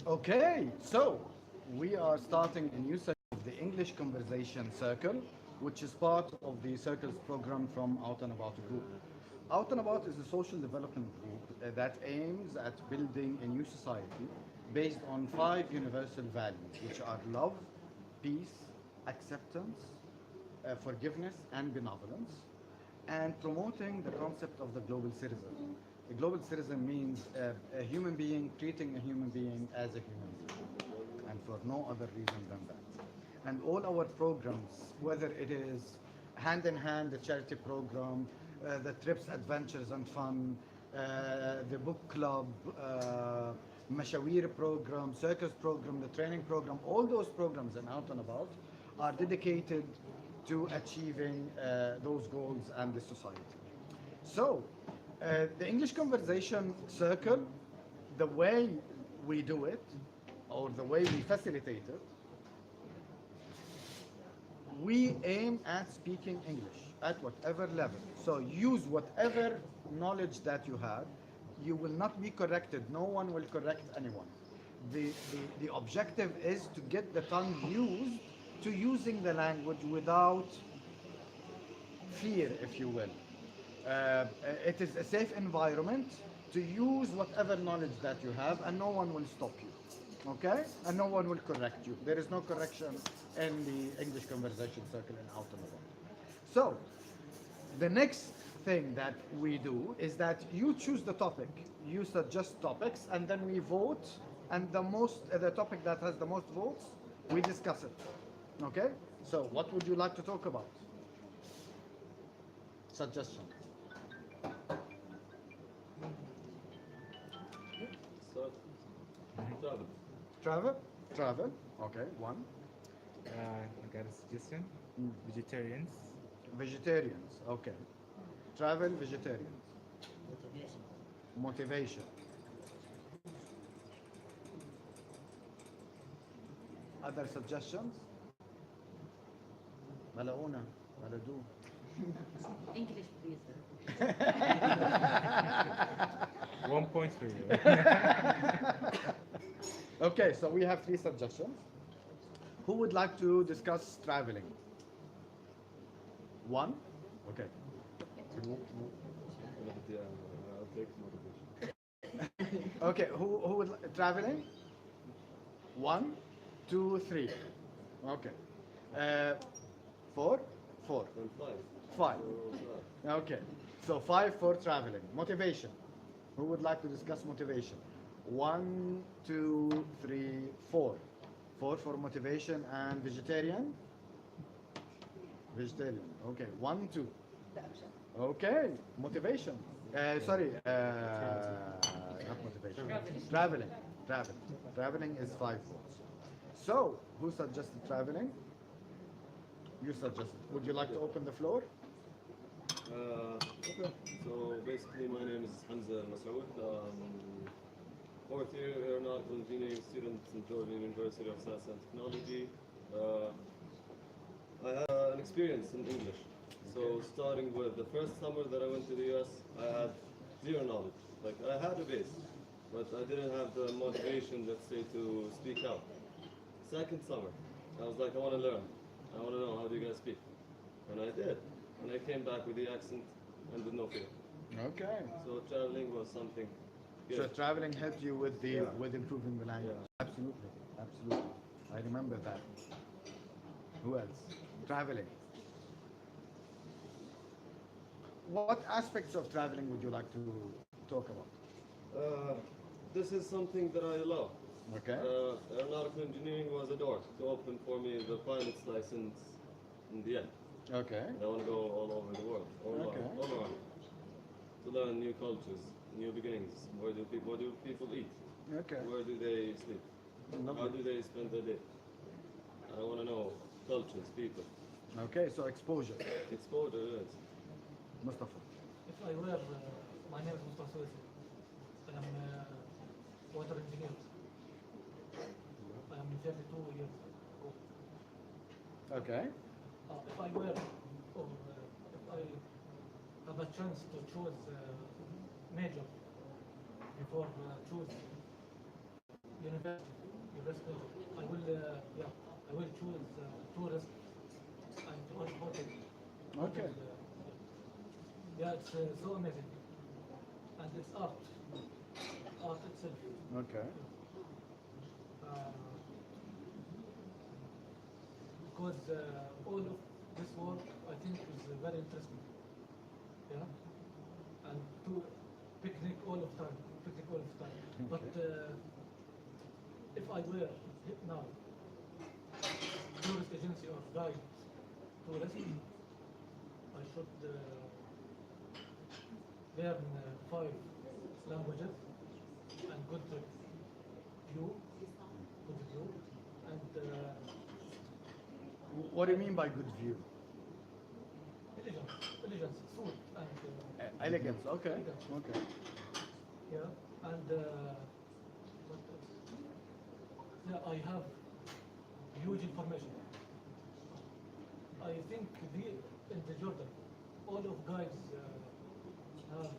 Okay, so we are starting a new session of the English Conversation Circle, which is part of the Circles program from Out and About group. Out and About is a social development group that aims at building a new society based on five universal values, which are love, peace, acceptance, forgiveness, and benevolence, and promoting the concept of the global citizen. A global citizen means a human being treating a human being as a human being, and for no other reason than that. And all our programs, whether it is hand in hand, the charity program, the trips, adventures, and fun, the book club, Mashawir program, circus program, the training program, all those programs in Out and About are dedicated to achieving those goals and the society. So, the English Conversation Circle, the way we do it, or the way we facilitate it, we aim at speaking English at whatever level. So use whatever knowledge that you have. You will not be corrected. No one will correct anyone. The objective is to get the tongue used to using the language without fear, if you will. It is a safe environment to use whatever knowledge that you have, and no one will stop you. Okay? And no one will correct you. There is no correction in the English Conversation Circle in Out and About. So, the next thing that we do is that you choose the topic, you suggest topics, and then we vote, and the topic that has the most votes, we discuss it. Okay? So, what would you like to talk about? Suggestion. Travel. Travel? Travel. Okay, one. I got a suggestion. Vegetarians. Vegetarians. Okay. Travel, vegetarians. Motivation. Other suggestions? Malauna, Maladu. English, please. 1 point for you. Okay, so we have three suggestions. Who would like to discuss traveling? One? Okay. I'll take motivation. Okay, who would traveling? One, two, three. Okay. Four? Four. And five. Five. So, Okay. So five for traveling. Motivation. Who would like to discuss motivation? One, two, three, four. Four for motivation and vegetarian? Vegetarian. Okay. One, two. Okay. Motivation. Sorry. Not motivation. Traveling. Traveling. Traveling is 5 votes. So, who suggested traveling? You suggested. Would you like to open the floor? okay. So basically, my name is Hamza Masoud. Fourth year aeronautical engineering student in Jordan University of Science and Technology. I had an experience in English. So starting with the first summer that I went to the US, I had zero knowledge. Like I had a base, but I didn't have the motivation, let's say, to speak out. Second summer, I was like, I want to learn. I want to know, how do you guys speak? And I did. And I came back with the accent and with no fear. Okay. So traveling was something good. So traveling helped you with with improving the language. Absolutely, absolutely. I remember that. Who else? Traveling. What aspects of traveling would you like to talk about? This is something that I love. Okay. Aeronautical engineering was a door to open for me the pilot's license in the end. Okay. And I want to go all over the world, all around, to learn new cultures, new beginnings. What do people eat? Okay. Where do they sleep? How do they spend their day? I want to know cultures, people. Okay. So exposure. Exposure, yes. Mustafa. If I were, my name is Mustafa Suisi. I am water engineer. I am 32 years old. Okay. If I were, or if I have a chance to choose major before choose university. I will, yeah, I will choose tourist and hotel. Okay. Yeah, it's so amazing, and it's art itself. Okay. Uh, because all of this work I think is very interesting. Yeah, and to picnic all of time. But if I were now tourist agency or guide tourist, I should learn 5 languages and view, good view, and What do you mean by good view? elegance, food, and Elegance. Okay. elegance. Okay. Yeah, and what else? Yeah, I have huge information. I think in the Jordan, all of guys have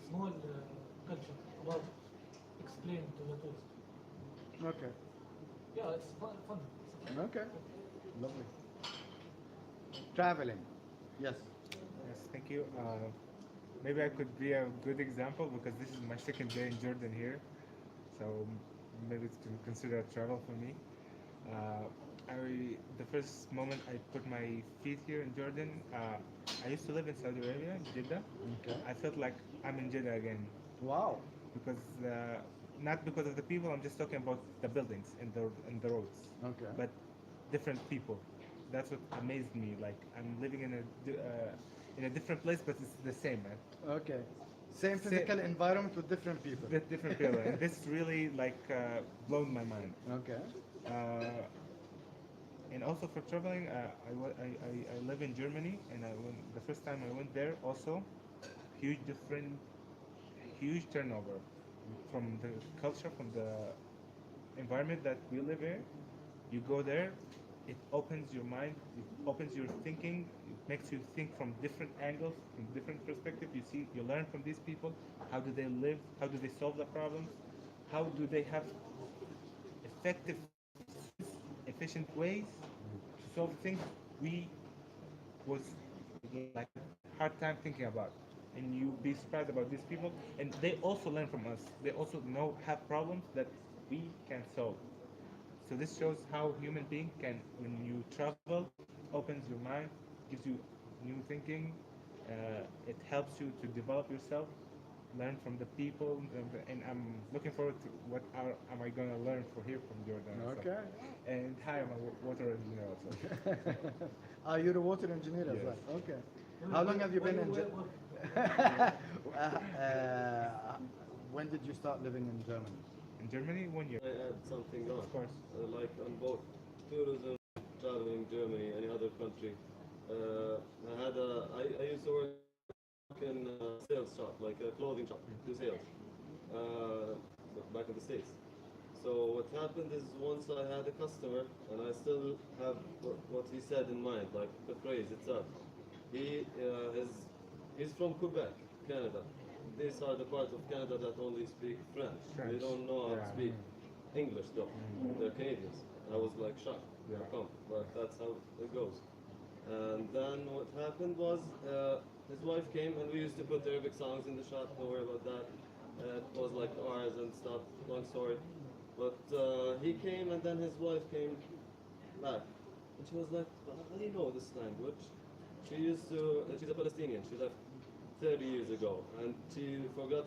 small culture about explain to the tourist. Okay. Yeah, it's fun. It's fun. Okay. Lovely. Traveling. Yes. Yes, thank you. Maybe I could be a good example because this is my second day in Jordan here, so maybe it's considered a travel for me. Uh, the first moment I put my feet here in Jordan, I used to live in Saudi Arabia, Jeddah. Okay. I felt like I'm in Jeddah again Wow. because not because of the people. I'm just talking about the buildings and the roads, Okay. but different people. That's what amazed me. Like I'm living in a different place, but it's the same, man. Okay. Same physical environment with different people. With different people, and this really like blown my mind. Okay. Uh, and also for traveling, I live in Germany, and the first time I went there also, huge different, huge turnover from the culture, from the environment that we live in. You go there, it opens your mind, it opens your thinking, it makes you think from different angles, from different perspectives. You learn from these people. How do they live? How do they solve the problems? How do they have effective, efficient ways to solve things we was like hard time thinking about? And you be surprised about these people, and they also learn from us. They also have problems that we can solve. So this shows how human being can, when you travel, opens your mind, gives you new thinking. It helps you to develop yourself, learn from the people, and I'm looking forward to am I gonna learn for here from Jordan. Also. Okay. And hi, I'm a water engineer also. You're a water engineer as Yes. well. Okay. How long have you been in Germany? When did you start living in Germany? In Germany, 1 year. I add something on, Of course. like on both tourism, traveling Germany, any other country. I used to work in a sales shop, like a clothing shop, do sales, back in the States. So what happened is once I had a customer, and I still have what he said in mind, like the phrase itself. He he's from Quebec, Canada. These are the parts of Canada that only speak French. They French. don't know how to Yeah. speak English though. They're Canadians. I was like shocked. Yeah. How come? But that's how it goes. And then what happened was his wife came, and we used to put Arabic songs in the shop. Don't worry about that. It was like ours and stuff. Long story. But he came, and then his wife came back, and she was like, "How do you know this language?" She's a Palestinian. She left 30 years ago, and she forgot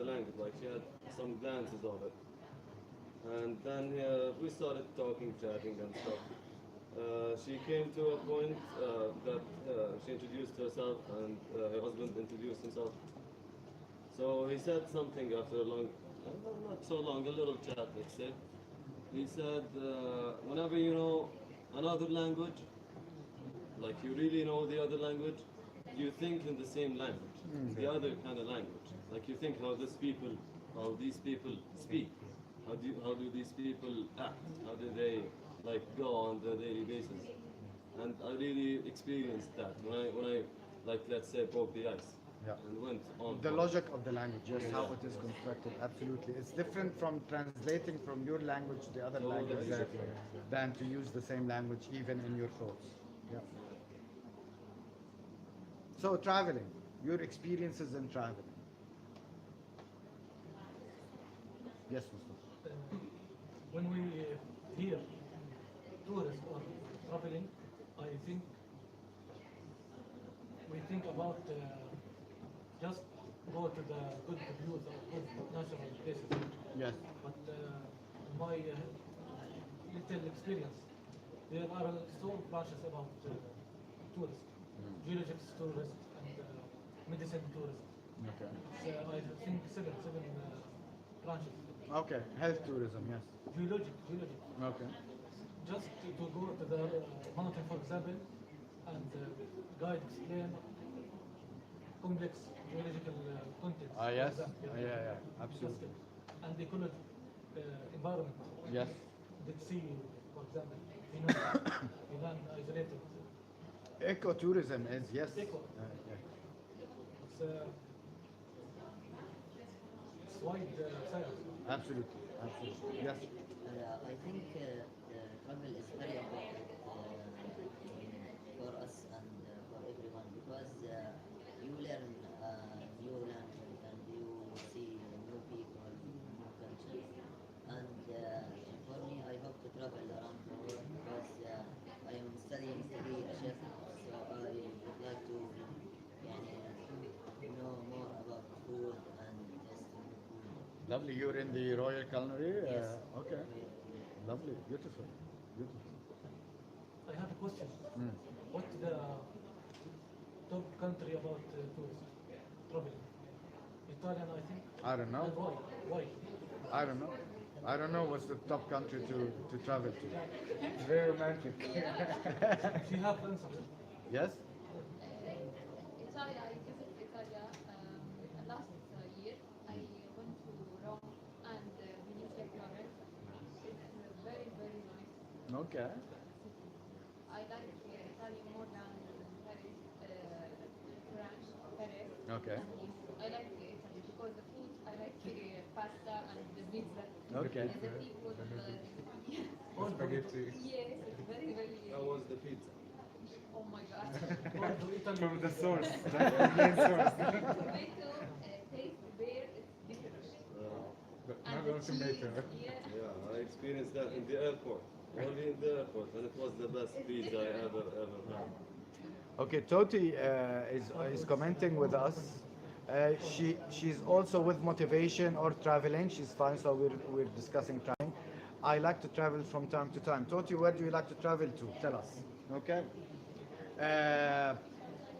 the language. Like she had some glances of it. And then we started talking, chatting, and stuff. She came to a point that she introduced herself, and her husband introduced himself. So he said something after a long, not so long, a little chat, let's say. He said, whenever you know another language, like you really know the other language, you think in the same language, the other kind of language. Like you think how these people speak, how do these people act, how do they like go on the daily basis. And I really experienced that when I like let's say broke the ice. Yeah. and went on. The from logic of the language, yes, how it is constructed, absolutely. It's different from translating from your language to the other Totally language different. than to use the same language even in your thoughts. Yeah. So traveling, your experiences in traveling. Yes, Mustafa. When we hear tourist or traveling, I think we think about just go to the good views or good natural places. Yes. But my little experience, there are so branches about tourists, geologists tourists and medicine tourists. Okay. It's, I think seven branches. Okay. Health tourism, yes. Geologic. Okay. Just to go to the mountain, for example, and guide explain complex geological contents. Ah, for yes. example. Yeah, absolutely. Just, and ecology, environment. Yes. The sea, for example, you know, you land isolated. Ecotourism is, yes. Eco. Yeah. It's, it's wide science. Absolutely. Absolutely. Yes. I think the travel is very important for us and for everyone because you learn new language and you see new people, new cultures. And for me, I hope to travel around the world because I am studying to be a chef, so I would like to know more about food and taste new food. Lovely. You're in the Royal Culinary? Yes. Okay. Lovely. Beautiful. Beautiful. I have a question. Mm. What's the top country about tourists traveling? Italian, I think. I don't know. And why? Why? I don't know. I don't know what's the top country to travel to. It's very romantic. She have answers. Yes? Italia, I visited Italy last year. I went to Rome and Venice, Florence. It's very, very nice. Okay. I like Italy more than Paris, France, Paris. Okay. And Nice. I like Italy because the food, I like pasta and the pizza. Okay. And the people, All Spaghetti. yes, it's very, very, How was the pizza? oh my God. All to Italy. From the source, the main source. Tomato taste there, it's different. But And not the on tomato. cheese, yeah. Yeah, I experienced that in the airport. Only in the airport, and it was the best pizza I ever had. Okay, Toti is commenting with us. She's also with motivation or traveling. She's fine, so we're discussing traveling. I like to travel from time to time. Toti, where do you like to travel to? Tell us. Okay.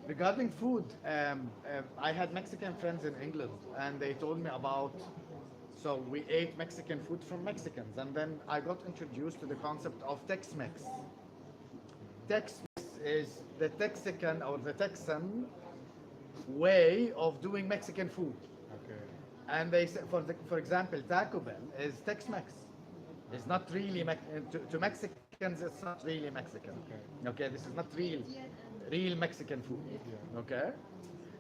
Regarding food, I had Mexican friends in England, and they told me about. So we ate Mexican food from Mexicans, and then I got introduced to the concept of Tex-Mex. Tex-Mex is the Texican or the Texan way of doing Mexican food. Okay. And they say, for example, Taco Bell is Tex-Mex. It's not really to Mexicans. It's not really Mexican. Okay, this is not real Mexican food. Okay.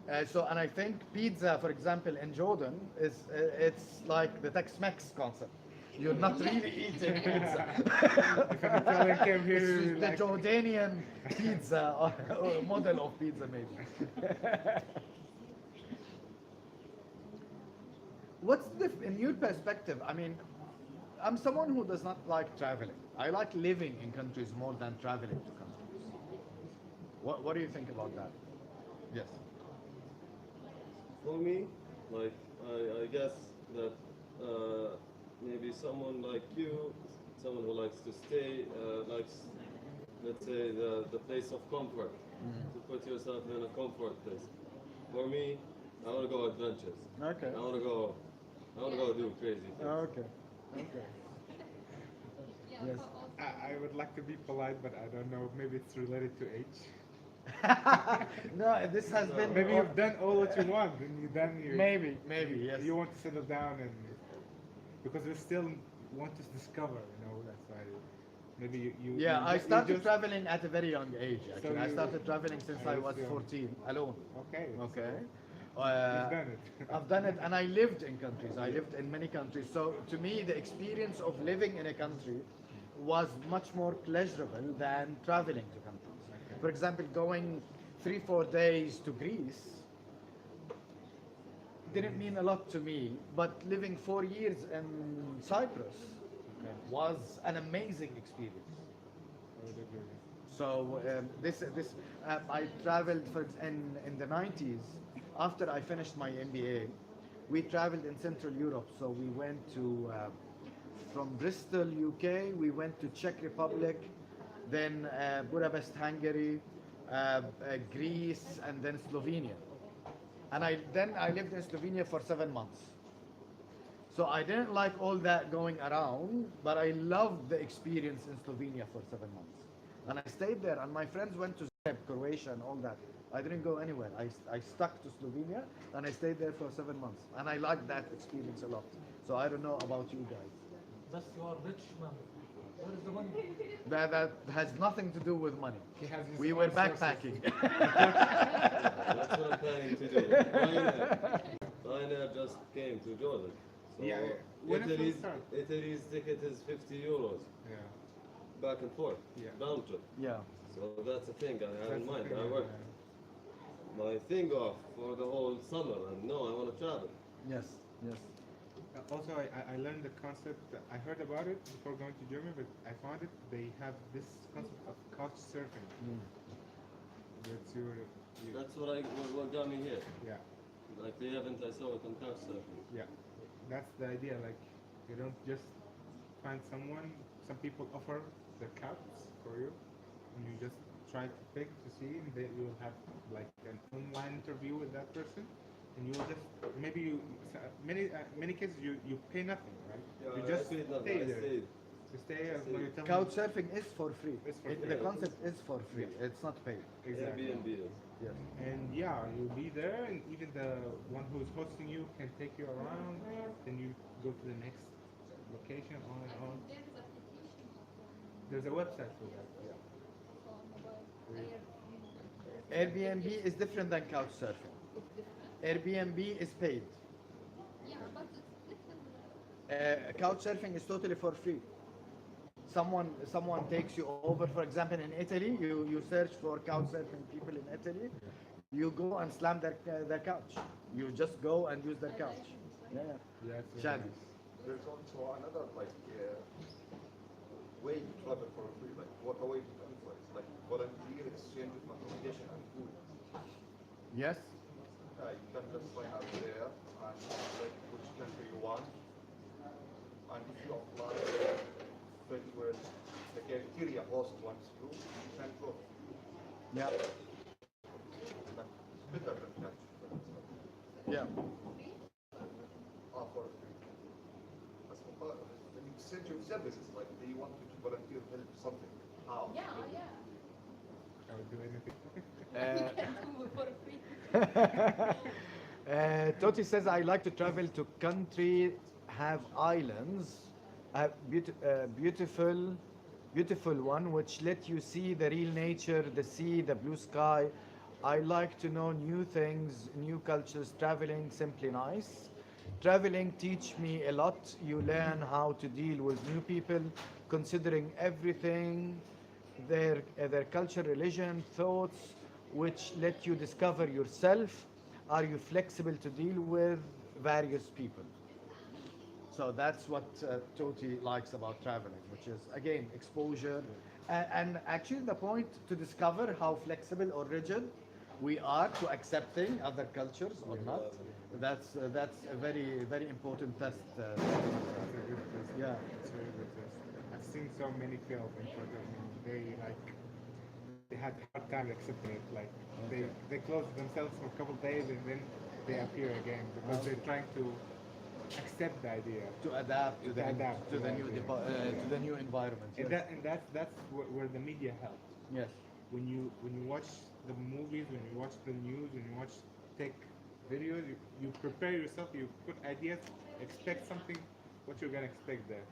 And I think pizza, for example, in Jordan it's like the Tex-Mex concept. You're not really eating pizza. If an Italian came here, It's we just the like, Jordanian pizza or model of pizza, maybe. What's in your perspective? I mean, I'm someone who does not like traveling. I like living in countries more than traveling to countries. What do you think about that? Yes. For me, like I guess that maybe someone like you, someone who likes to stay, likes, let's say, the place of comfort, to put yourself in a comfort place. For me, I want to go adventures. Okay. I want to go do crazy things. Okay. Okay. Yeah, Yes. I would like to be polite, but I don't know. Maybe it's related to age. No, this has been Maybe you've done all what you want, and you maybe yes. you want to settle down, and because we still want to discover, that's why. Maybe you Yeah, you I ju- you started just- traveling at a very young age. Actually, I you- started traveling since I I was was young. 14, alone. Okay. Okay. Uh, done it. I've done it, and I lived in countries. I lived in many countries. So to me, the experience of living in a country was much more pleasurable than traveling to countries. For example, going 3 4 days to Greece didn't mean a lot to me, but living 4 years in Cyprus was an amazing experience. I would agree. So I traveled in the 90s. After I finished my MBA, we traveled in Central Europe. So we went to from Bristol, UK. We went to Czech Republic, then Budapest, Hungary, Greece, and then Slovenia. And I lived in Slovenia for 7 months. So I didn't like all that going around, but I loved the experience in Slovenia for 7 months. And I stayed there, and my friends went to Zagreb, Croatia, and all that. I didn't go anywhere. I stuck to Slovenia, and I stayed there for 7 months. And I liked that experience a lot. So I don't know about you guys. That's your rich man. Where is the money? That has nothing to do with money. He has his We own were sources. backpacking. That's what I'm planning to do. Ryanair just came to Jordan. So Yeah, yeah. When it will Italy's, start? Italy's ticket is 50 euros Yeah. back and forth, Yeah. round trip. Yeah. So that's the thing I have That's in the mind. thing, I yeah. work my thing off for the whole summer, and no, I want to travel. Yes. Yes. Also, I learned the concept. I heard about it before going to Germany, but I found it. They have this concept of couch surfing. That's That's what got me here. yeah, Like the event I saw it on Couchsurfing. yeah. That's the idea. Like, you don't just find someone. Some people offer the couch for you, and you just try to pick to see, and then you'll have like an online interview with that person, and you'll just maybe many cases you pay nothing, right? You I just stayed stay I there. stayed. You stay when you tell me- Couch surfing is for free. It's for The free. concept is for free. It's not paid. Exactly. Airbnb is. Yes. And yeah, you'll be there, and even the one who's hosting you can take you around. Then you go to the next location, on and on. There is application for There's a website for that. Yeah. mobile. Airbnb is different than couch surfing. Airbnb is paid. Yeah, but it's different. Couch surfing is totally for free. Someone takes you over. For example, in Italy, you search for couch surfing people in Italy. You go and slam their couch. You just go and use their couch. Yeah. That's really Shadi. nice. There's also another way to travel for free, like walk away from the influence, like volunteer exchange of accommodation and food. Yes. You can just sign up there and select which country you want, and if you apply fit where the cafeteria host wants you, you can go. Yeah. Like, better than that. Yeah. For free. As for the exchange of services, like they want you to volunteer help something. How? Yeah, yeah. I would do anything. Uh, You can do for free. Toti says, I like to travel to country, have islands, beautiful one, which let you see the real nature, the sea, the blue sky. I like to know new things, new cultures, traveling, simply nice. Traveling teach me a lot. You learn how to deal with new people, considering everything, their culture, religion, thoughts, which let you discover yourself. Are you flexible to deal with various people? So that's what Toti likes about traveling, which is again exposure, and actually the point to discover how flexible or rigid we are to accepting other cultures or not. That's a very important test. It's a good test. Yeah. It's a very good test. I've seen so many films in front of me. They had a hard time accepting it. Like they close themselves for a couple of days and then they appear again because they're trying to accept the idea. To adapt to the adapt to to the that, new yeah. to the new environment. And Yes. that's where the media helps. Yes. When you watch the movies, when you watch the news, when you watch tech videos, you prepare yourself, you put ideas, expect something, what you're gonna expect there.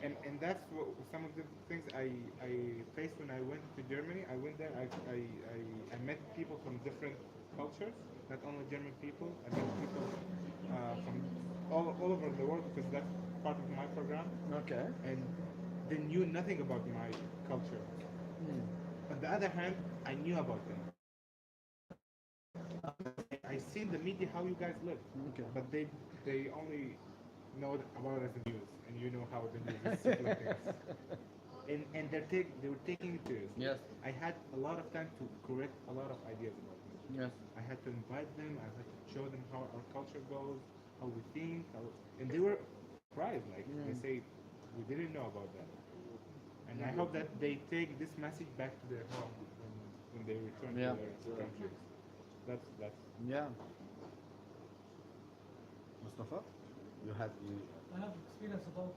and that's what, some of the things I faced when I went to Germany. I went there. I met people from different cultures, not only German people. I met people from all over the world because that's part of my program. Okay. And they knew nothing about my culture. On the other hand, I knew about them. I seen the media how you guys live, Okay. but they only know about us in the news, and you know how the news is circulating us. And they were taking it serious. Yes. I had a lot of time to correct a lot of ideas about them. Yes. I had to invite them. I had to show them how our culture goes, how we think, and they were surprised. Like they say, we didn't know about that. And I hope that they take this message back to their home when they return Yeah. to their countries. That's Yeah. Mustafa, you had the. I have experience about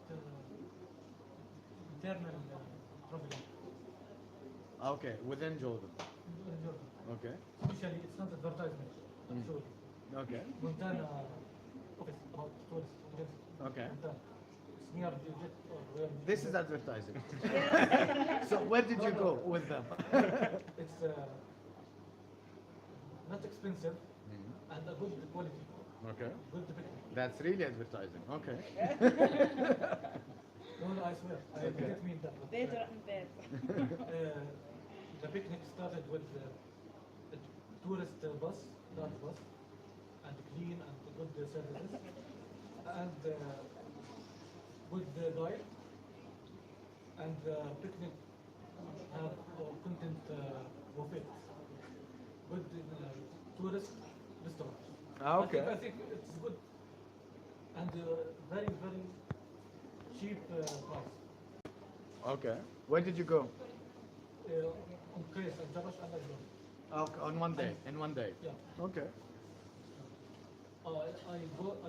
internal traveling Okay, within Jordan. in Jordan. Okay. Especially, it's not advertisement. Actually, Okay. Montana office about tourists. Okay. Montana. It's near the jet or where. This is advertising. So where did you go with them? It's not expensive and a good quality. Okay. Good picture. That's really advertising. Okay. No, I swear. I didn't mean that. But, Beter and better. the picnic started with a tourist bus, large bus, and clean and good services, and good guide, and picnic have content buffet, good tourist restaurant. Ah, okay. I think it's good and very very cheap price. Okay. Where did you go? On Chris and Jarash and Ajman. Okay, on one day. In one day. Yeah. Okay. I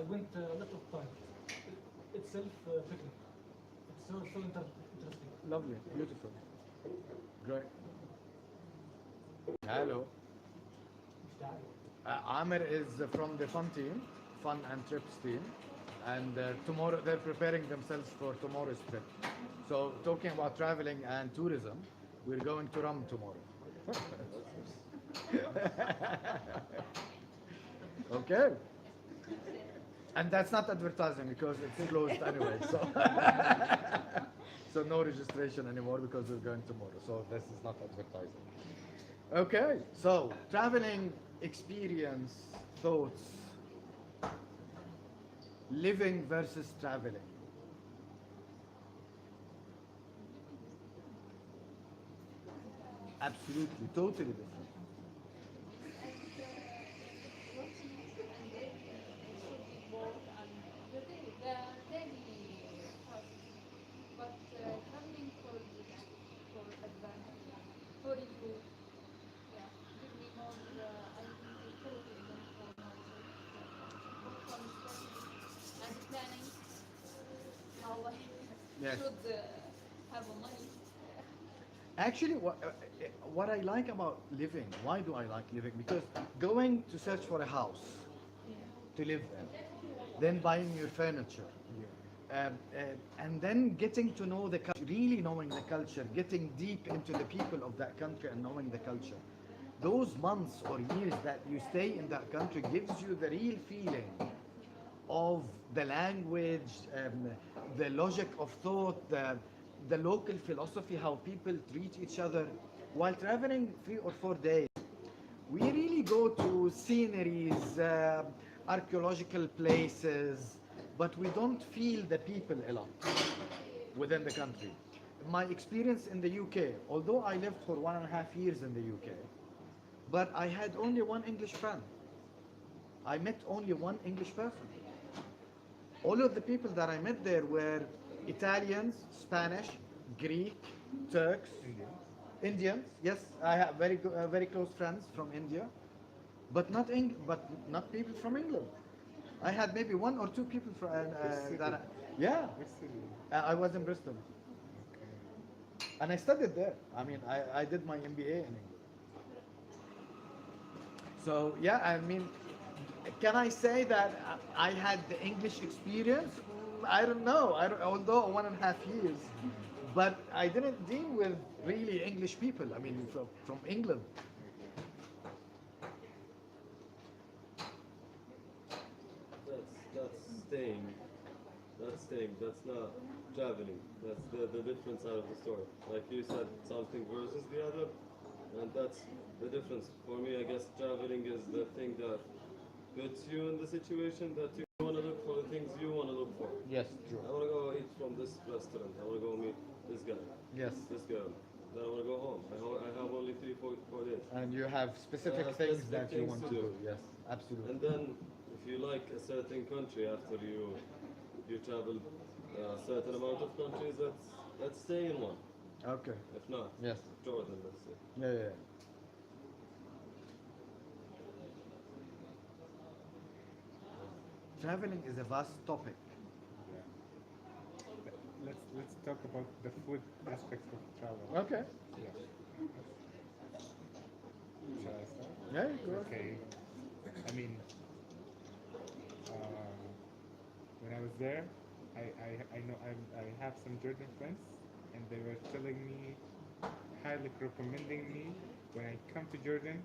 went a lot of time. Itself picnic. It's so interesting. Lovely. Beautiful. Great. Hello. Amir is from the fun team, fun and trips team, and tomorrow they're preparing themselves for tomorrow's trip. So talking about traveling and tourism, we're going to Rum tomorrow. Okay. And that's not advertising because it's closed anyway. So so no registration anymore because we're going tomorrow. So this is not advertising. Okay, so traveling experience, thoughts, living versus traveling. Absolutely, totally different. But traveling for adventure, for you, yeah, give me more. I think tourism for myself, fun stuff and planning how I Yes. should have money. Actually, what I like about living, why do I like living? Because going to search for a house to live in, then buying your furniture, and then getting to know the culture, really knowing the culture, getting deep into the people of that country and knowing the culture. Those months or years that you stay in that country gives you the real feeling of the language, the logic of thought, the local philosophy, how people treat each other. While traveling 3 or 4 days, we really go to sceneries, archaeological places, but we don't feel the people a lot within the country. My experience in the UK, although I lived for 1.5 years in the UK, but I had only one English friend. I met only one English person. All of the people that I met there were Italians, Spanish, Greek, Turks, Indians. Yes, I have very close friends from India, but not people from England. I had maybe 1 or 2 people from yeah. Which city? I was in Bristol, and I studied there. I mean, I did my MBA in England. So yeah, I mean, can I say that I had the English experience? I don't know. Although 1.5 years, but I didn't deal with really English people. I mean, from England. That's staying. That's staying. That's not traveling. That's the different side of the story. Like you said, something versus the other, and that's the difference. For me, I guess traveling is the thing that puts you in the situation that you want to look for the things you want to look for. Yes, true. I want to go eat from this restaurant. I want to go meet this guy, Yes. this girl. Then I want to go home. I have only 3, 4 days. And you have specific have things specific that you things want to to do. do. Yes, absolutely. And then, if you like a certain country after you travel a certain amount of countries, let's stay in one. Okay. If not, Yes. Jordan, let's say. Yeah, yeah. Traveling is a vast topic. Let's talk about the food aspects of travel. Okay. Yeah. Shall I start? Yeah, go ahead. Okay. I mean, when I was there, I know I have some Jordan friends, and they were telling me, highly recommending me, when I come to Jordan,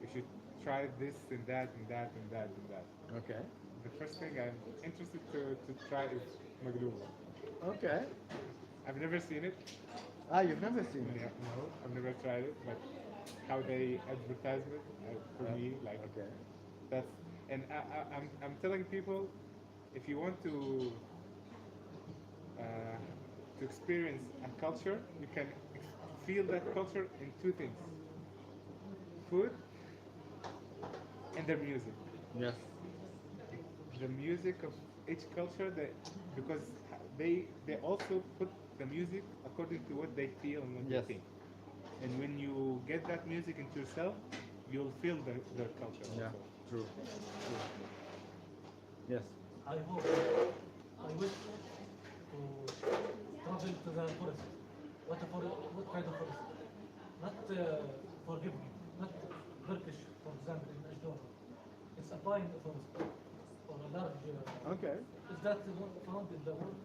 you should try this and that and that and that and that. Okay. The first thing I'm interested to try is magluba. Okay. I've never seen it. Ah, you've never seen Yeah, it. no, I've never tried it, but how they advertise it for me, like Okay. that's, and I'm telling people, if you want to experience a culture, you can feel that culture in two things: food and their music. Yes. The music of each culture, because they also put the music according to what they feel and what Yes. they think. And when you get that music into yourself, you'll feel the culture Yeah. also. True. True. Yes. I hope I wish to travel to the forest. What kind of forest? Not forgive me, not Turkish, for example, in Ashdod. It's a pine forest or a large. Okay. Is that found in the world?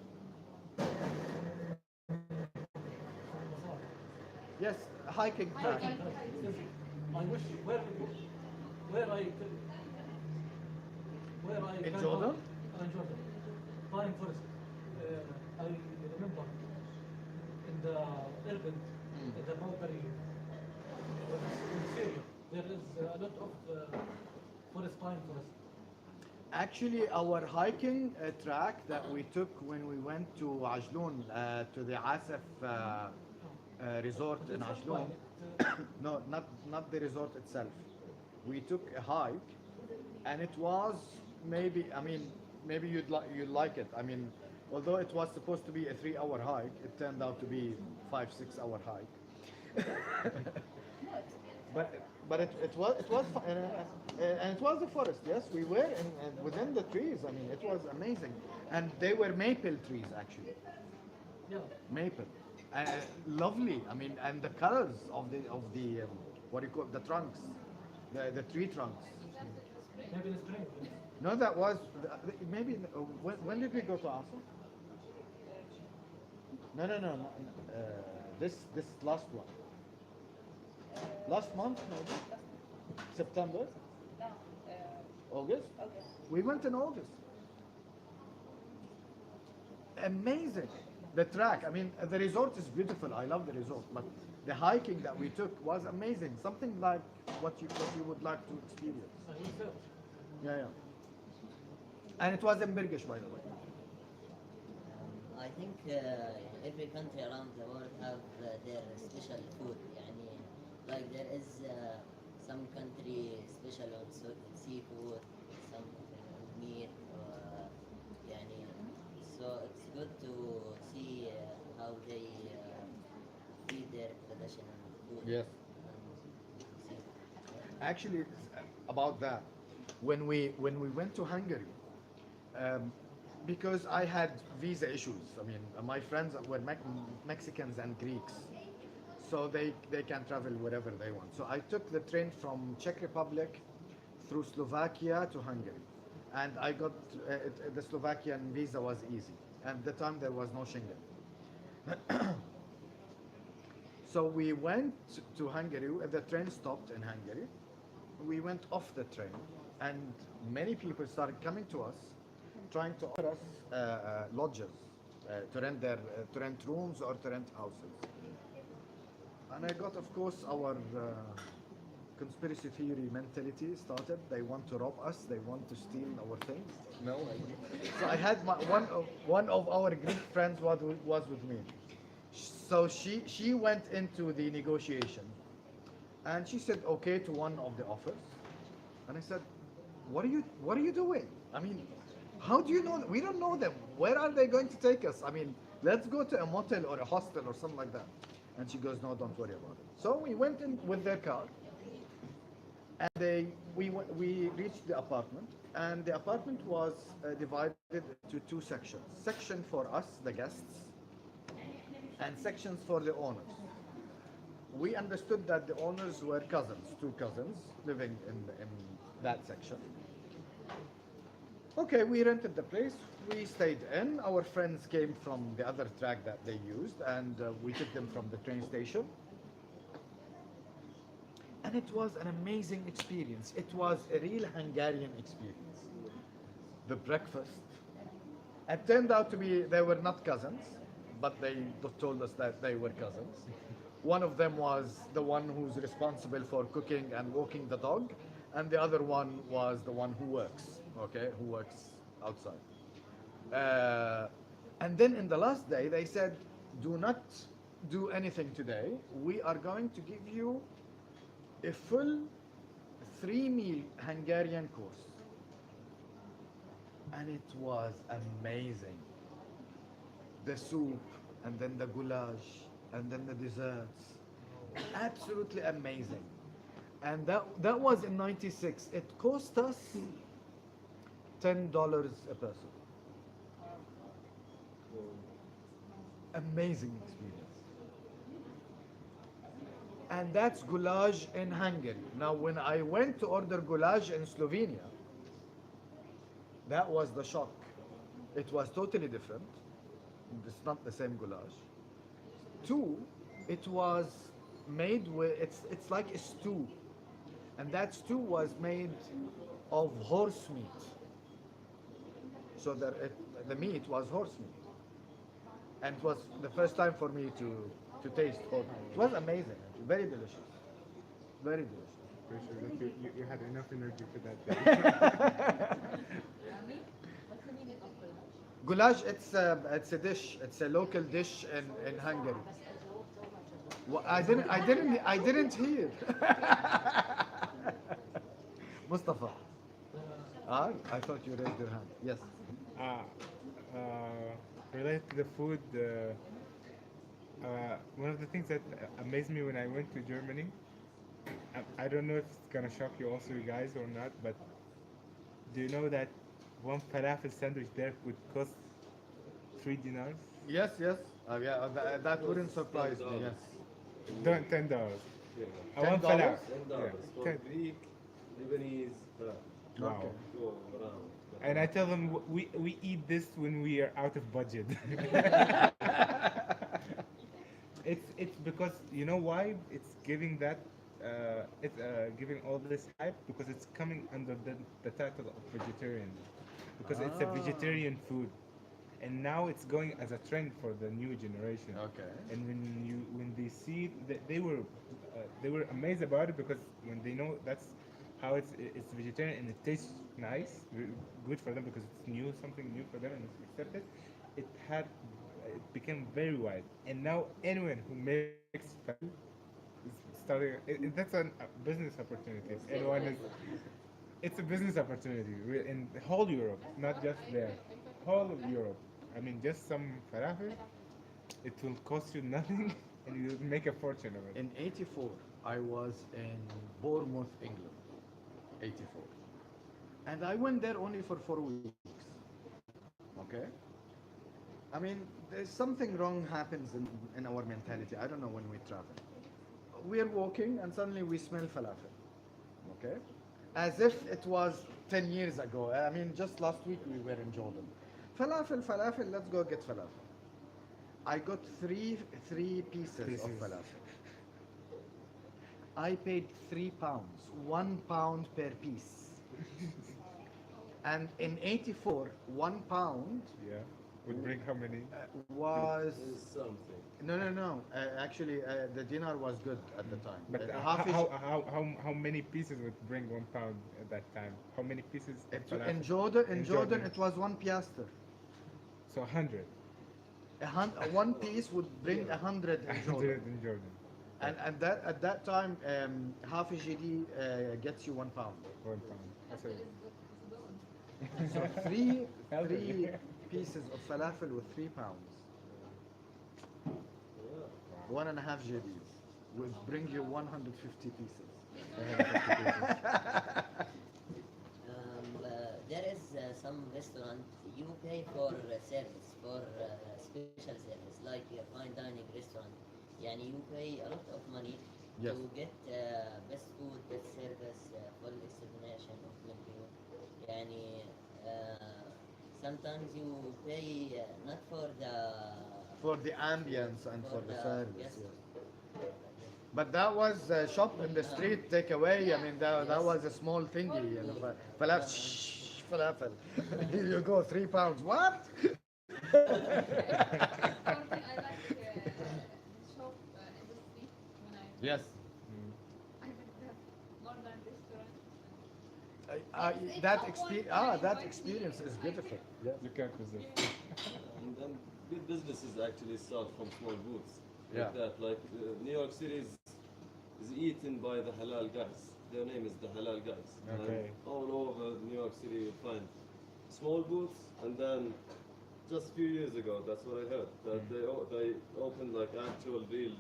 Yes. Hiking track. I wish where I could- where I In can Jordan? go- in Jordan. Pine forest. I remember in the urban, in the boundary in Syria, there is a lot of pine forest. Actually, our hiking track that we took when we went to Ajloon, to the Asif resort in Ajloon. No, not the resort itself. We took a hike, and it was maybe. I mean, maybe you'd like it. I mean, although it was supposed to be a 3-hour hike, it turned out to be 5-6 hour hike. But it was fun, and it was a forest. Yes, we were within the trees. I mean, it was amazing, and they were maple trees actually. Yeah. Maple, lovely. I mean, and the colors of the what do you call it, the trunks, the tree trunks. Maybe in the spring. No, that was maybe when did we go to Asa? No. This last one. Last month, maybe September, No, August. August. We went in August. Amazing. The track. I mean, the resort is beautiful. I love the resort, but the hiking that we took was amazing. Something like what you would like to experience. I will search. Yeah. And it was in Birgish, by the way. I think every country around the world have their special food. يعني, like there is some country special on seafood, some on meat. يعني, so it's good to see how they feed their traditional food. Yes. And see. Actually, about that, when we went to Hungary, because I had visa issues. I mean, my friends were Mexicans and Greeks, so they can travel wherever they want. So I took the train from Czech Republic through Slovakia to Hungary. and I got the Slovakian visa was easy. And at the time there was no Schengen. So we went to Hungary. The train stopped in Hungary. We went off the train, and many people started coming to us, trying to offer us lodges to rent rooms or to rent houses. And I got, of course, our conspiracy theory mentality started. They want to rob us. They want to steal our things. No, so I had one of our Greek friends was with me. So she went into the negotiation, and she said okay to one of the offers, and I said, what are you doing? I mean, how do you know? We don't know them. Where are they going to take us? I mean, let's go to a motel or a hostel or something like that. And she goes, no, don't worry about it. So we went in with their car, and we reached the apartment, and the apartment was divided into two sections. Section for us, the guests, and sections for the owners. We understood that the owners were cousins, two cousins living in that section. Okay, we rented the place. We stayed in. Our friends came from the other track that they used, and we took them from the train station. And it was an amazing experience. It was a real Hungarian experience. The breakfast. It turned out to be they were not cousins, but they told us that they were cousins. One of them was the one who's responsible for cooking and walking the dog, and the other one was the one who works, okay, who works outside. And then in the last day, they said, do not do anything today. We are going to give you a full 3 meal Hungarian course. And it was amazing. The soup, and then the goulash, and then the desserts. Absolutely amazing. And that was in '96. It cost us $10 a person. Amazing experience. And that's goulash in Hungary. Now, when I went to order goulash in Slovenia, that was the shock. It was totally different. It's not the same goulash. Two, it was made with, it's like a stew. And that stew was made of horse meat. So the meat was horse meat. And it was the first time for me to taste horse meat. It was amazing. Very delicious. Very delicious. Pretty sure that you had enough energy for that day. Goulash, it's a dish. It's a local dish in Hungary. Well, I didn't hear. Mustafa. I thought you raised your hand. Yes. Uh, Related to the food, one of the things that amazed me when I went to Germany, I don't know if it's gonna shock you also, you guys, or not, but do you know that one falafel sandwich there would cost 3 dinars? Yes, yes. Yeah, that wouldn't surprise me. Yes. $10. Yeah. One $10? falafel. $10 for Ten. Greek, Lebanese, Wow. Okay. go around. And I tell them we eat this when we are out of budget. It's because you know why it's giving that it's giving all this hype because it's coming under the title of vegetarian because it's a vegetarian food, and now it's going as a trend for the new generation. Okay. And when they see they were amazed about it because when they know that's how it's vegetarian and it tastes nice, good for them because it's new, something new for them and it's accepted. It became very wide, and now anyone who makes food is starting. That's a business opportunity. If anyone is, it's a business opportunity in the whole Europe, not just there, whole of Europe. I mean, just some falafel, it will cost you nothing, and you make a fortune of it. In '84, I was in Bournemouth, England. '84. And I went there only for 4 weeks. Okay? I mean, there's something wrong happens in our mentality. I don't know when we travel. We're walking and suddenly we smell falafel. Okay? As if it was 10 years ago. I mean, just last week we were in Jordan. Falafel, falafel, let's go get falafel. I got three pieces of falafel. I paid £3, £1 per piece. And in '84, £1 Yeah. Would bring how many? was Is something. no. Actually, the dinar was good at the time. But Half how many pieces would bring 1 pound at that time? How many pieces? Of falafel? in Jordan, In Jordan, Jordan. it was 1 piastre. So 100. One piece would bring 100 in 100 Jordan. in Jordan. And at that time, half a GD gets you £1. 1 pound. That's Falafel a, is good. So three Healthy. pieces of falafel with £3, Yeah. 1.5 GDs would bring you 150 pieces. There is some restaurant you pay for service, for special service, like a fine dining restaurant. Yani you pay a lot of money Yes. to get best food, best service, full explanation of menu. Yani sometimes you pay not For the ambience and for the service. yes. Yes. But that was shop in the street takeaway. I mean, that was a small thingy. You know, falafel, shh, falafel. Here you go, £3. What? Something I like shop in the street when Yes. I did that more than restaurant. That experience is beautiful. Yes. you can't resist. And big businesses actually start from small booths. Yeah. Like that. Like New York City is eaten by the halal guys. Their name is the halal guys. Okay. And all over New York City you find small booths, and then just a few years ago, that's what I heard, that they opened like actual real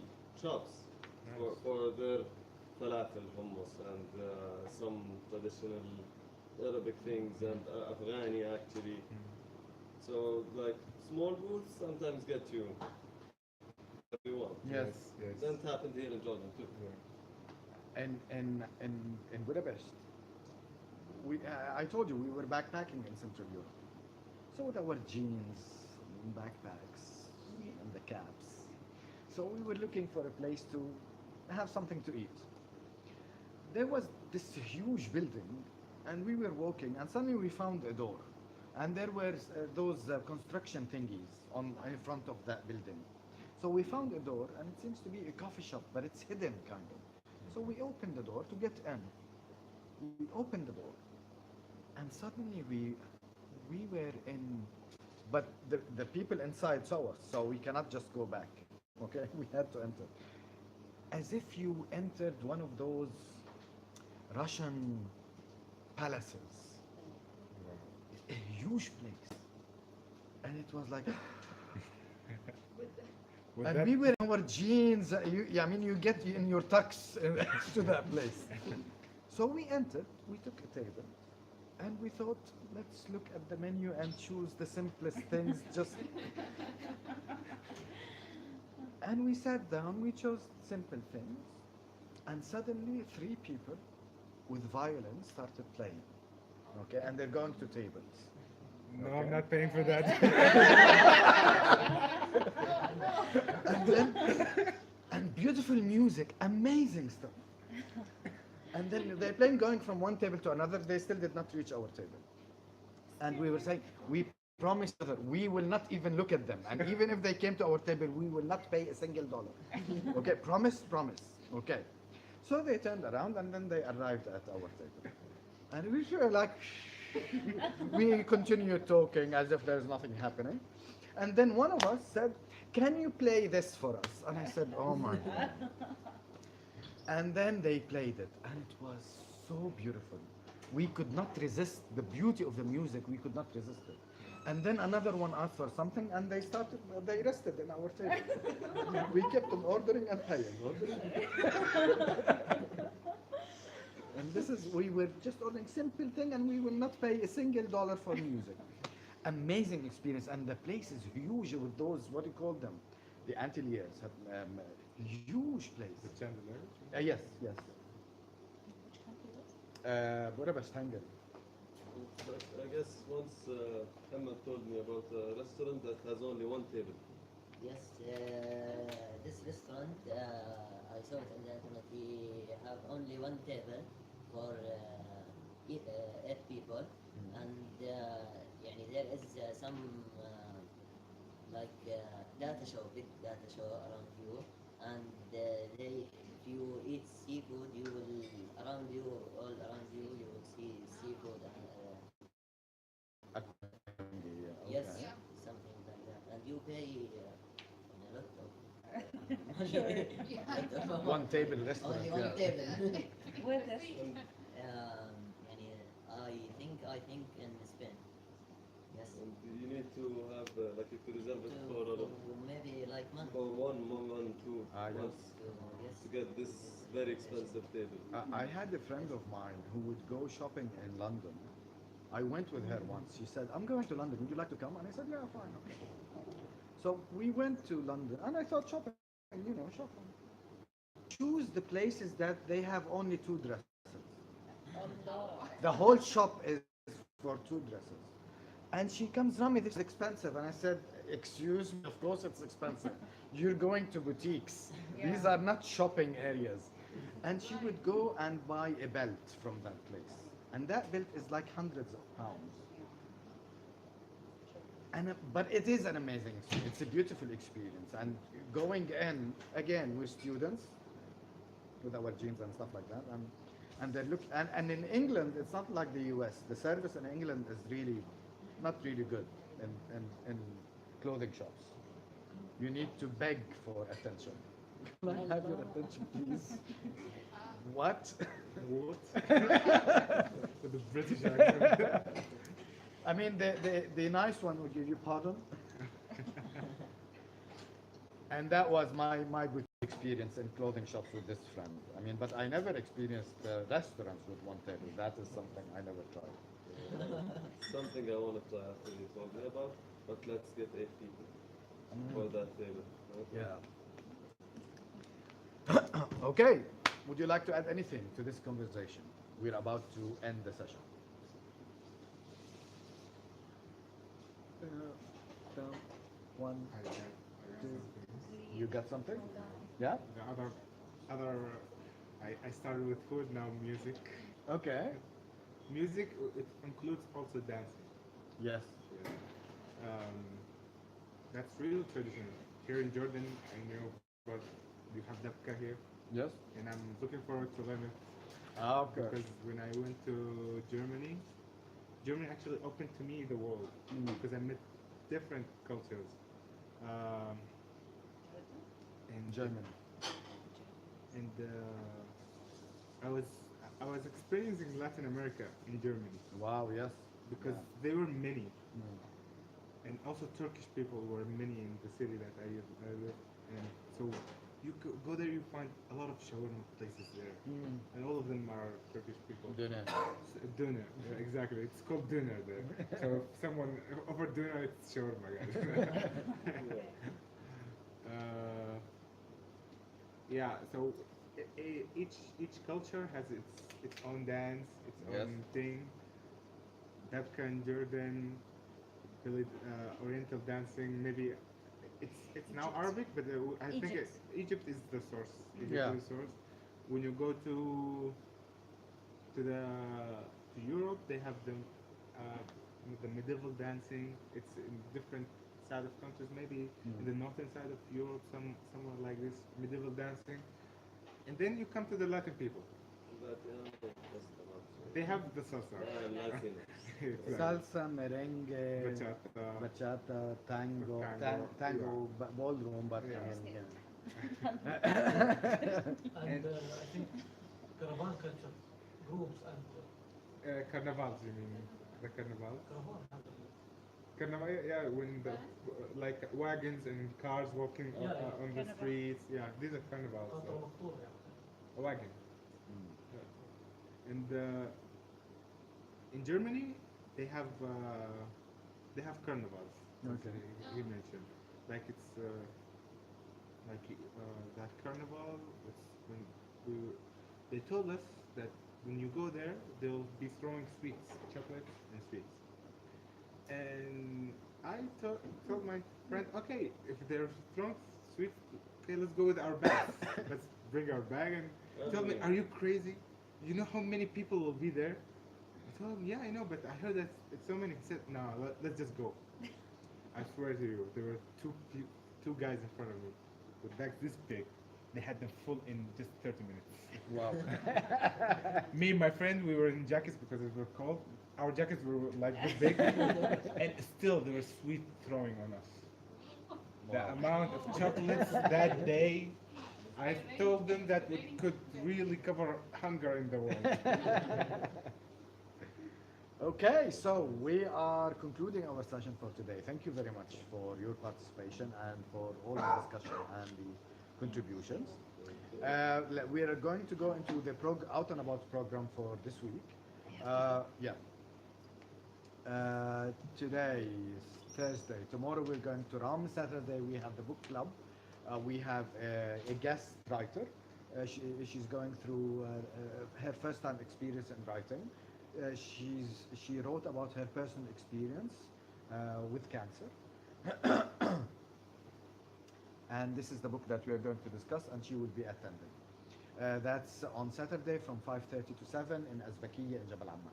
shops for their falafel, hummus, and some traditional Arabic things, and Afghani actually. So like small booths sometimes get you what you want. Yes. Yes. Then it happened here in Jordan too. Yeah. In Budapest, I told you we were backpacking in Central Europe. So with our jeans, and backpacks, and the caps. So we were looking for a place to have something to eat. There was this huge building, and we were walking, and suddenly we found a door. And there were those construction thingies in front of that building. So we found a door, and it seems to be a coffee shop, but it's hidden kind of. So we opened the door to get in. We opened the door, and suddenly we were in, but the people inside saw us, so we cannot just go back. Okay, we had to enter, as if you entered one of those Russian palaces, a huge place, and it was like. Would And that- we were in our jeans. I mean, you get in your tux to that place. So we entered, we took a table, and we thought, let's look at the menu and choose the simplest things. And we sat down, we chose simple things, and suddenly 3 people with violins started playing. Okay, and they're going to tables. No, I'm not paying for that. And beautiful music, amazing stuff. And then they're playing, going from one table to another. They still did not reach our table. And we were saying, we promised that we will not even look at them. And even if they came to our table, we will not pay a single dollar. Okay, promise, promise. Okay. So they turned around, and then they arrived at our table. And we were like, we continued talking as if there's nothing happening. And then one of us said, can you play this for us? And I said, oh my God. And then they played it, and it was so beautiful. We could not resist the beauty of the music. We could not resist it. And then another one asked for something, and they rested in our table. We kept on ordering and paying. And we were just ordering simple thing, and we will not pay a single dollar for music. Amazing experience, and the place is huge with those, what do you call them? The anteliers, huge place. The chandeliers? Yes, yes. Which country was it? Budapest, Hungary. But I guess once Emma told me about a restaurant that has only one table. Yes, this restaurant, I saw it on the internet. We have only one table for 8 people, and يعني there is some like data show, big data show around you, and if you eat seafood, you will all around you, you will see seafood and yes, Okay. something like that, and you pay a lot of money. lot of One table restaurant. only one Yeah. table. With this. يعني I think in Spain. Yes. And you need to have like to reserve it for Maybe like month. for 1 month, 2 I guess. months Yes. to get this very expensive table. I had a friend of mine who would go shopping in London. I went with her once. She said, "I'm going to London. Would you like to come?" And I said, "Yeah, fine, okay." So we went to London, and I thought shopping, shopping. Choose the places that they have only two dresses. The whole shop is for two dresses. And she comes, Rami, this is expensive. And I said, excuse me, of course it's expensive. You're going to boutiques. These Yeah. are not shopping areas. And she would go and buy a belt from that place. And that belt is like hundreds of pounds. But it is an amazing experience. It's a beautiful experience. And going in, again, with students, with our jeans and stuff like that. And they look, and in England, it's not like the US. The service in England is really, not really good in clothing shops. You need to beg for attention. Can I have your attention, please? What? What? With the British accent. I mean, the nice one will give you pardon. And that was my boutique experience in clothing shops with this friend. I mean, but I never experienced restaurants with one table. That is something I never tried. Something I want to try after you told me about, but let's get 8 people for that table. Okay? Yeah. Okay. Would you like to add anything to this conversation? We're about to end the session. One, two. You got something? Yeah? The other, I started with food, now music. Okay. Music, it includes also dancing. Yes. Um, that's real tradition. Here in Jordan, I know, but you have dabka here, Yes? and I'm looking forward to learn it Ah, okay. because when I went to Germany, Germany actually opened to me the world because I met different cultures. And Germany. and I was experiencing Latin America in Germany Wow, yes. because Yeah. they were many, Mm. and also Turkish people were many in the city that I live in. So you go there, you find a lot of shawarma places there, and all of them are Turkish people. Dinner. Doner, yeah, exactly. It's called doner there. So if someone over doner, it's shawarma, guys. uh, yeah. So each culture has its own dance, its Yes. own thing. Dabka in Jordan, Oriental dancing. Maybe it's now Egypt. Arabic, but I think Egypt. Egypt is the source. Egypt Yeah. is the source. When you go to the to Europe, they have the medieval dancing. It's in different side of countries, maybe in the northern side of Europe, somewhere like this medieval dancing. And then you come to the Latin people. Latin, that's the one. They have the salsa. Latinos. Exactly. Salsa, merengue, Bachata. bachata, tango, Tango, tango, ballroom, but Yeah. I mean, yeah. And I think caravan culture, groups and Carnivals, you mean the carnival? caravan. Carnival, yeah, when the like wagons and cars walking Yeah, yeah. on the Carnival. streets. Yeah, these are carnivals. Contra So. Maqtoor, yeah. A wagon. Yeah. And in Germany, they have carnivals. as Okay. he mentioned, like it's that carnival. It's when we they told us that when you go there, they'll be throwing sweets, chocolates and sweets. And I told my friend, okay, if they're throwing sweets, okay, let's go with our bags. Let's bring our bag. And he told me, are you crazy? You know how many people will be there? I told him, yeah, I know, but I heard that it's so many. He said, no, let's just go. I swear to you, there were two guys in front of me with bags this big. They had them full in just 30 minutes. Wow. Me and my friend, we were in jackets because it was cold. Our jackets were like this big, and still there was sweet throwing on us. The amount of chocolates that day, I told them that we could really cover hunger in the world. Okay, so we are concluding our session for today. Thank you very much for your participation and for all the discussion and the contributions. We are going to go into the Out and About program for this week. Yeah. Today is Thursday. Tomorrow we're going to Ram. Saturday we have the book club. We have a guest writer. She's going through her first time experience in writing. She wrote about her personal experience with cancer. And this is the book that we are going to discuss, and she will be attending. That's on Saturday from 5:30 to 7 in Azbakiya in Jabal Amma.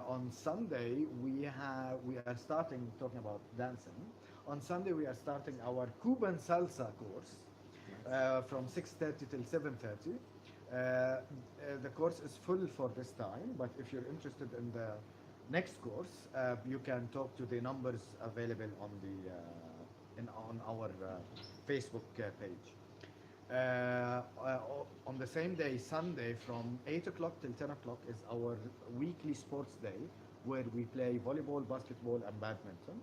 On Sunday, we are starting talking about dancing. On Sunday, we are starting our Cuban salsa course from 6:30 till 7:30. The course is full for this time, but if you're interested in the next course, you can talk to the numbers available on the on our Facebook page. On the same day, Sunday, from 8 o'clock till 10 o'clock is our weekly sports day, where we play volleyball, basketball, and badminton.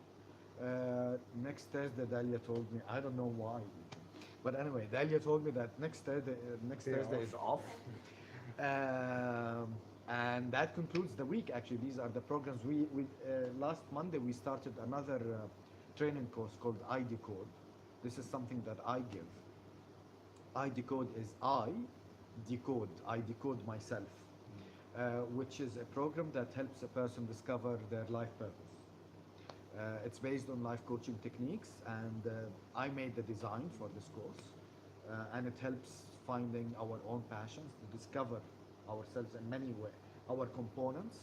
Next Thursday, Dalia told me, I don't know why, but anyway, Dalia told me that next Thursday is off. And that concludes the week. Actually, these are the programs. We last Monday we started another training course called ID Code. This is something that I give. ID Code is I decode myself, which is a program that helps a person discover their life purpose. It's based on life coaching techniques, and I made the design for this course, and it helps finding our own passions, to discover ourselves in many ways, our components,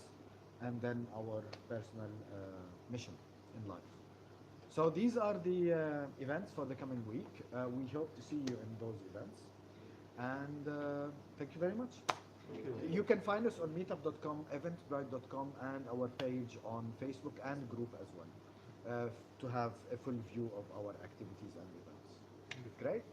and then our personal mission in life. So these are the events for the coming week. We hope to see you in those events. And thank you very much. You can find us on meetup.com, eventbrite.com, and our page on Facebook and group as well, to have a full view of our activities and events. Great.